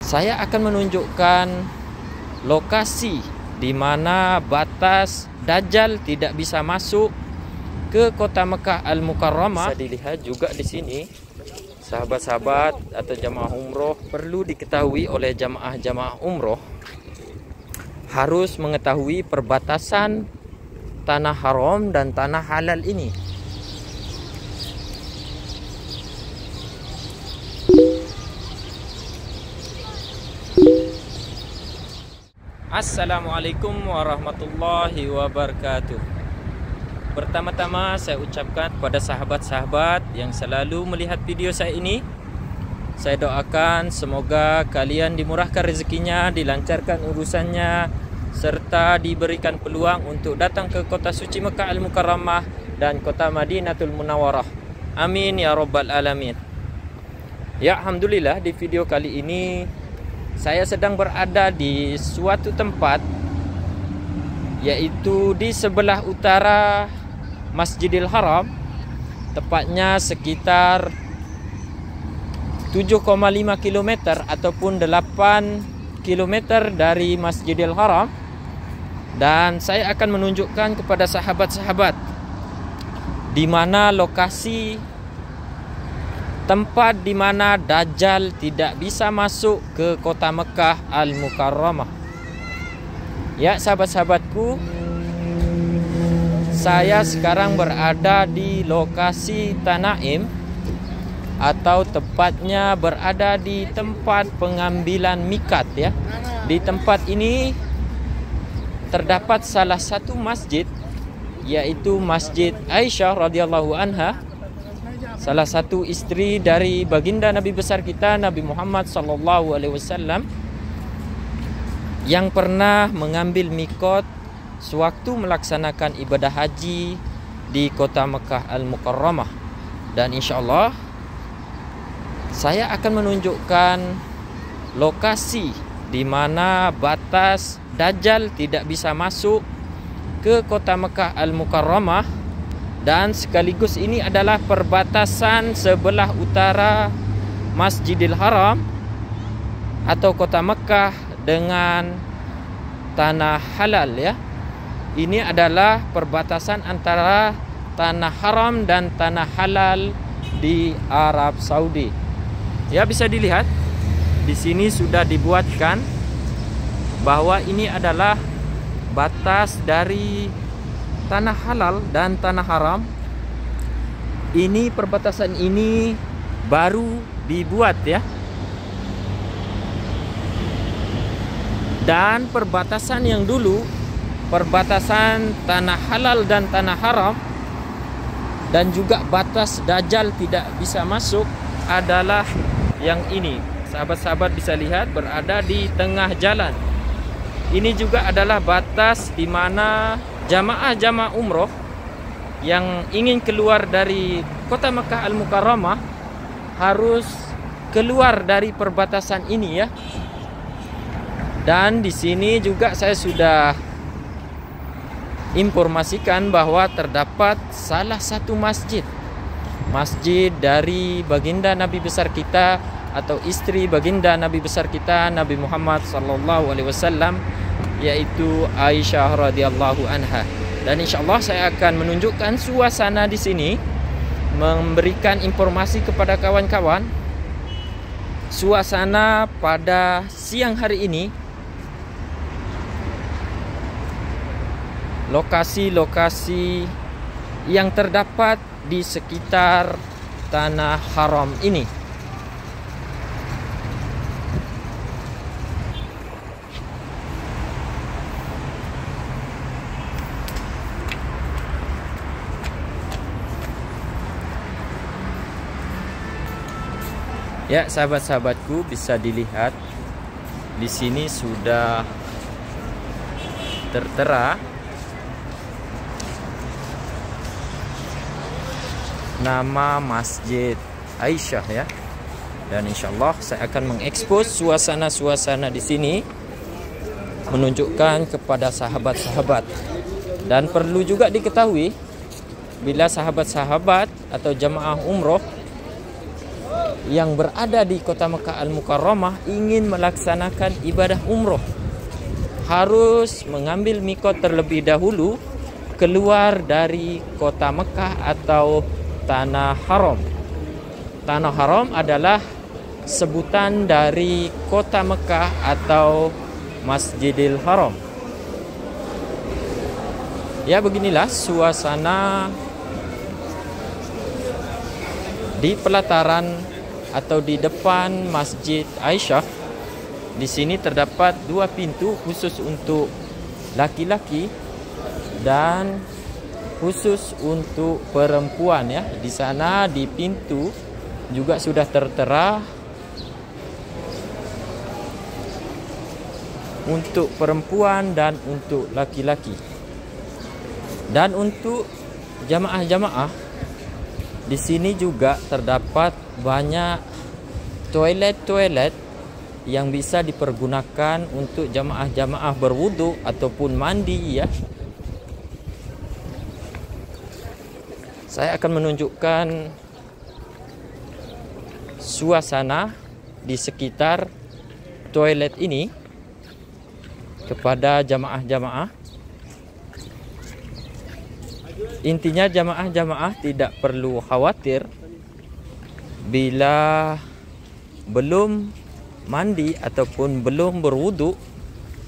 saya akan menunjukkan lokasi di mana batas Dajjal tidak bisa masuk ke kota Mekah Al-Mukarramah. Bisa dilihat juga di sini, sahabat-sahabat atau jamaah umroh, perlu diketahui oleh jamaah umroh harus mengetahui perbatasan tanah haram dan tanah halal ini. Assalamualaikum warahmatullahi wabarakatuh. Pertama-tama saya ucapkan kepada sahabat-sahabat yang selalu melihat video saya ini, saya doakan semoga kalian dimurahkan rezekinya, dilancarkan urusannya, serta diberikan peluang untuk datang ke kota suci Mekah Al-Mukarramah dan kota Madinatul Munawwarah. Amin ya rabbal alamin. Ya, alhamdulillah, di video kali ini saya sedang berada di suatu tempat, yaitu di sebelah utara Masjidil Haram, tepatnya sekitar 7,5 km ataupun 8 km dari Masjidil Haram. Dan saya akan menunjukkan kepada sahabat-sahabat di mana lokasi tempat di mana Dajjal tidak bisa masuk ke kota Mekah Al-Mukarramah. Ya, sahabat-sahabatku, saya sekarang berada di lokasi Tanaim, atau tepatnya berada di tempat pengambilan mikat ya. Di tempat ini terdapat salah satu masjid, yaitu Masjid Aisyah radhiyallahu anha, salah satu istri dari baginda Nabi besar kita Nabi Muhammad sallallahu alaihi wasallam, yang pernah mengambil mikot sewaktu melaksanakan ibadah haji di kota Mekah Al-Mukarramah. Dan insyaallah saya akan menunjukkan lokasi di mana batas Dajjal tidak bisa masuk ke kota Mekah Al-Mukarramah, dan sekaligus ini adalah perbatasan sebelah utara Masjidil Haram atau kota Mekah dengan tanah halal ya. Ini adalah perbatasan antara tanah haram dan tanah halal di Arab Saudi. Ya, bisa dilihat di sini sudah dibuatkan bahwa ini adalah batas dari tanah halal dan tanah haram. Ini perbatasan ini baru dibuat ya. Dan perbatasan yang dulu, perbatasan tanah halal dan tanah haram, dan juga batas Dajjal tidak bisa masuk adalah yang ini. Sahabat-sahabat bisa lihat berada di tengah jalan. Ini juga adalah batas di mana jamaah umroh yang ingin keluar dari kota Mekah Al-Mukarramah harus keluar dari perbatasan ini ya. Dan di sini juga saya sudah informasikan bahwa terdapat salah satu masjid dari baginda Nabi besar kita atau istri baginda Nabi besar kita Nabi Muhammad sallallahu alaihi wasallam, yaitu Aisyah radhiyallahu anha. Dan insyaallah saya akan menunjukkan suasana di sini, memberikan informasi kepada kawan-kawan suasana pada siang hari ini, lokasi-lokasi yang terdapat di sekitar tanah haram ini. Ya, sahabat-sahabatku, bisa dilihat di sini sudah tertera nama Masjid Aisyah ya. Dan insyaallah saya akan mengekspos suasana-suasana di sini, menunjukkan kepada sahabat-sahabat. Dan perlu juga diketahui, bila sahabat-sahabat atau jamaah umroh yang berada di kota Mekah Al-Mukarramah ingin melaksanakan ibadah umroh, harus mengambil mikot terlebih dahulu keluar dari kota Mekah atau Tanah Haram. Tanah Haram adalah sebutan dari kota Mekah atau Masjidil Haram. Ya, beginilah suasana di pelataran atau di depan Masjid Aisyah. Di sini terdapat 2 pintu khusus untuk laki-laki dan khusus untuk perempuan ya. Di sana di pintu juga sudah tertera untuk perempuan dan untuk laki-laki. Dan untuk jamaah-jamaah, di sini juga terdapat banyak toilet-toilet yang bisa dipergunakan untuk jamaah-jamaah berwudu ataupun mandi ya. Saya akan menunjukkan suasana di sekitar toilet ini kepada jamaah-jamaah. Intinya jamaah-jamaah tidak perlu khawatir bila belum mandi ataupun belum berwudu.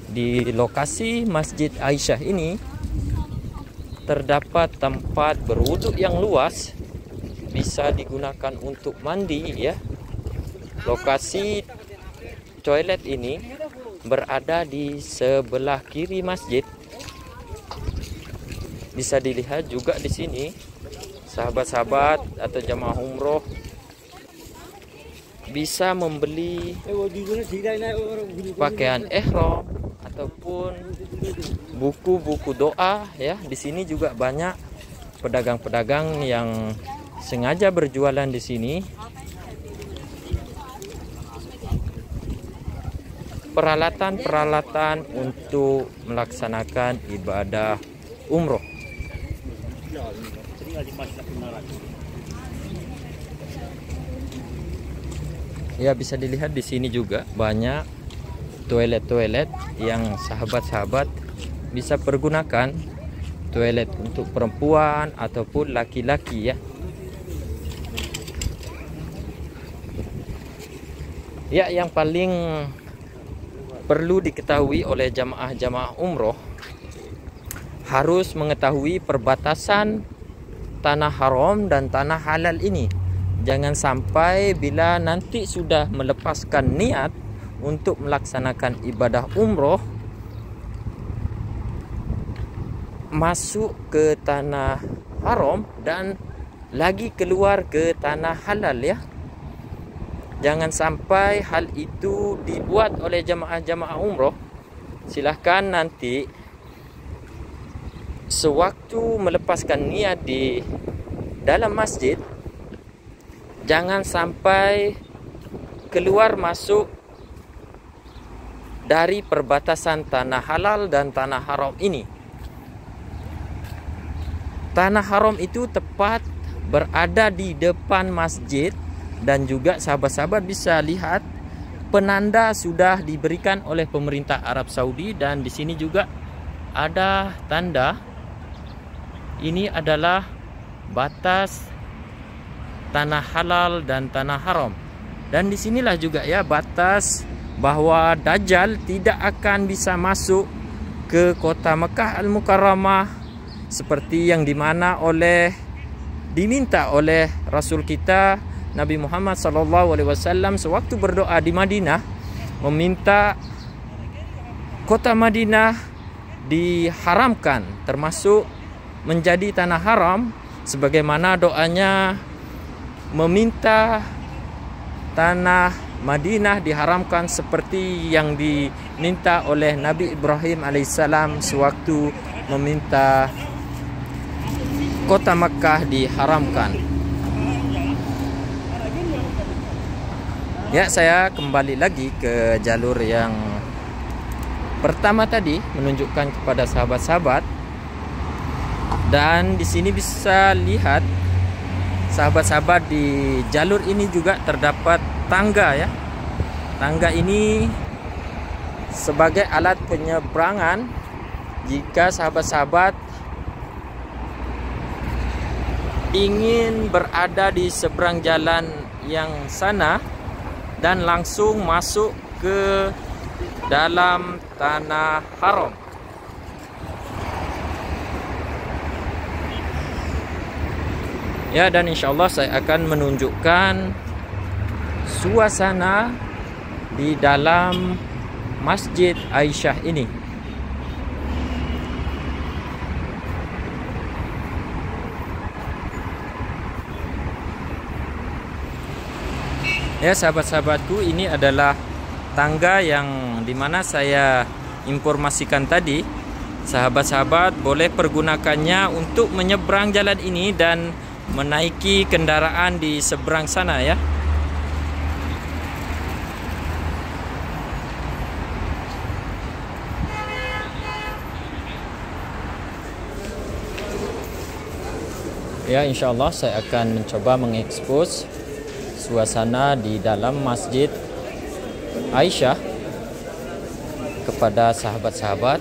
Di lokasi Masjid Aisyah ini terdapat tempat berwudu yang luas, bisa digunakan untuk mandi ya. Lokasi toilet ini berada di sebelah kiri masjid. Bisa dilihat juga di sini sahabat-sahabat atau jamaah umroh bisa membeli pakaian ihram ataupun buku-buku doa ya. Di sini juga banyak pedagang-pedagang yang sengaja berjualan di sini. Peralatan-peralatan untuk melaksanakan ibadah umroh. Ya, bisa dilihat di sini juga banyak toilet-toilet yang sahabat-sahabat bisa pergunakan. Toilet untuk perempuan ataupun laki-laki ya. Ya, yang paling perlu diketahui oleh jamaah-jamaah umroh, harus mengetahui perbatasan tanah haram dan tanah halal ini. Jangan sampai bila nanti sudah melepaskan niat untuk melaksanakan ibadah umroh, masuk ke tanah haram dan lagi keluar ke tanah halal ya. Jangan sampai hal itu dibuat oleh jamaah-jamaah umroh. Silahkan nanti sewaktu melepaskan niat di dalam masjid, jangan sampai keluar masuk dari perbatasan tanah halal dan tanah haram ini. Tanah haram itu tepat berada di depan masjid. Dan juga sahabat-sahabat bisa lihat penanda sudah diberikan oleh pemerintah Arab Saudi, dan di sini juga ada tanda. Ini adalah batas tanah halal dan tanah haram. Dan disinilah juga ya batas bahwa Dajjal tidak akan bisa masuk ke kota Mekah Al-Mukarramah seperti yang diminta oleh Rasul kita Nabi Muhammad SAW sewaktu berdoa di Madinah, meminta kota Madinah diharamkan termasuk menjadi tanah haram, sebagaimana doanya meminta tanah Madinah diharamkan seperti yang diminta oleh Nabi Ibrahim alaihissalam sewaktu meminta kota Makkah diharamkan. Ya, saya kembali lagi ke jalur yang pertama tadi, menunjukkan kepada sahabat-sahabat. Dan di sini bisa lihat sahabat-sahabat, di jalur ini juga terdapat tangga ya. Tangga ini sebagai alat penyeberangan jika sahabat-sahabat ingin berada di seberang jalan yang sana dan langsung masuk ke dalam tanah haram. Ya, dan insya Allah saya akan menunjukkan suasana di dalam Masjid Aisyah ini. Ya sahabat-sahabatku, ini adalah tangga yang dimana saya informasikan tadi. Sahabat-sahabat boleh pergunakannya untuk menyeberang jalan ini dan menaiki kendaraan di seberang sana ya. Ya, insya Allah saya akan mencoba mengekspos suasana di dalam Masjid Aisyah kepada sahabat-sahabat.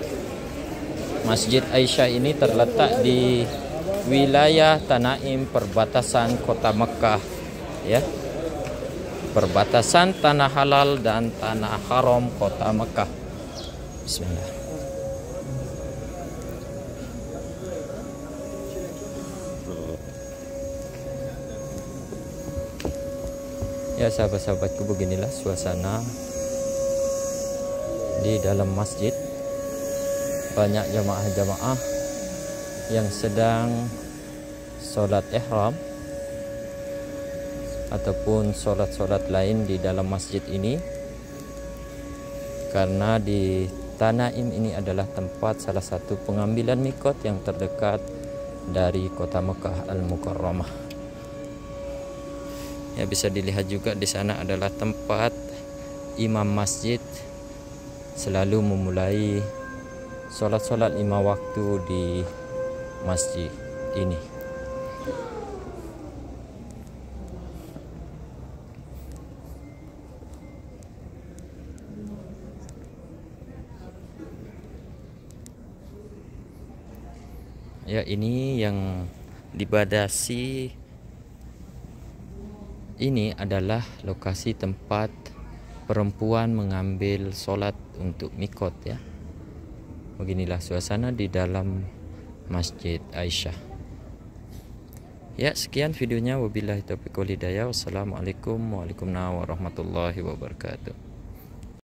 Masjid Aisyah ini terletak di wilayah Tanaim, perbatasan kota Mekah ya. Perbatasan tanah halal dan tanah haram kota Mekah. Bismillah. Ya sahabat-sahabatku, beginilah suasana di dalam masjid. Banyak jamaah-jamaah yang sedang sholat ihram ataupun sholat-sholat lain di dalam masjid ini, karena di Tanaim ini adalah tempat salah satu pengambilan mikot yang terdekat dari kota Mekah Al-Mukarramah. Ya, bisa dilihat juga di sana adalah tempat imam masjid selalu memulai sholat-sholat 5 waktu di masjid ini. Ya, ini yang dibatasi. Ini adalah lokasi tempat perempuan mengambil sholat untuk mikot ya. Beginilah suasana di dalam Masjid Aisyah. Ya, sekian videonya. Wabillahi taufiq wal hidayah. Wassalamualaikum warahmatullahi wabarakatuh.